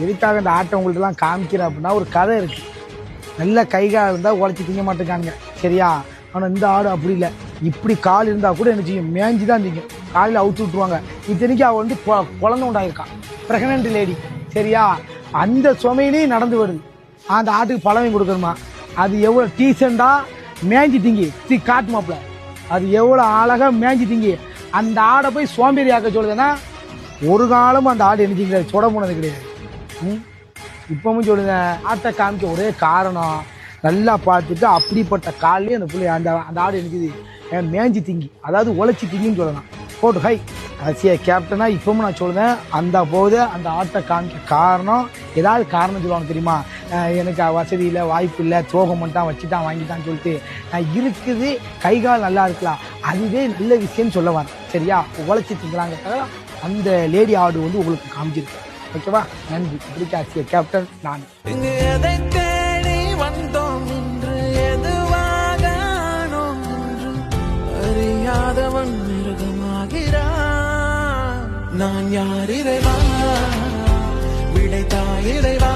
எதுக்காக இந்த ஆட்டை உங்கள்ட்டலாம் காமிக்கிறேன் அப்படின்னா ஒரு கதை இருக்குது. நல்ல கைகால் இருந்தால் உழைச்சி திங்க மாட்டேங்கானுங்க சரியா. ஆனால் இந்த ஆடு அப்படி இல்லை, இப்படி கால் இருந்தால் கூட என்ன செய்யும், மேய்ஞ்சி தான் திங்கும். காலையில் அவுத்து விட்ருவாங்க. இத்தனைக்கு அவள் வந்து குழந்தை உண்டாயிருக்கான், ப்ரெக்னென்ட் லேடி சரியா. அந்த சுமையிலையும் நடந்து வருது. அந்த ஆட்டுக்கு பழமையும் கொடுக்கணுமா, அது எவ்வளோ டீசெண்டாக மேய்ஞ்சி திங்கி காட்டுமாப்பில், அது எவ்வளோ அழகாக மேய்ஞ்சி திங்கி அந்த ஆடை போய் சோம்பேறி ஆக்க சொல்லுதுன்னா ஒரு காலமும் அந்த ஆடு என்ன கிடையாது, சுட போனது கிடையாது. இப்பவும் சொல்லுங்க, ஆட்டை காமிக்க ஒரே காரணம் நல்லா பார்த்துட்டு அப்படிப்பட்ட காலையே அந்த பிள்ளை அந்த ஆடு எனக்குது மேய்ஞ்சி திங்கி, அதாவது உழைச்சி திங்கின்னு சொல்லலாம். போட்டு ஹை ஆசியா கேப்டனா இப்பவும் நான் சொல்லுவேன், அந்த போது அந்த ஆட்டை காமிக்க காரணம் ஏதாவது காரணம் சொல்லுவாங்க தெரியுமா. எனக்கு வசதி இல்லை, வாய்ப்பு இல்லை, துரோகம் பண்ணிட்டான், வச்சுட்டான், வாங்கிட்டான்னு சொல்லிட்டு இருக்குது. கைகால் நல்லா இருக்கலாம், அதுவே நல்ல விஷயம்னு சொல்ல வரேன் சரியா. உழைச்சி திங்கலாங்க அந்த லேடி ஆடு வந்து உங்களுக்கு காமிச்சிருக்கு. ஓகேவா, நன்றி. இப்படிக்கு ஆசியா கேப்டன் நான். அறியாதவன் மிருகமாகிறான். நான் யார் இறைவா, விடைத்தா இறைவா.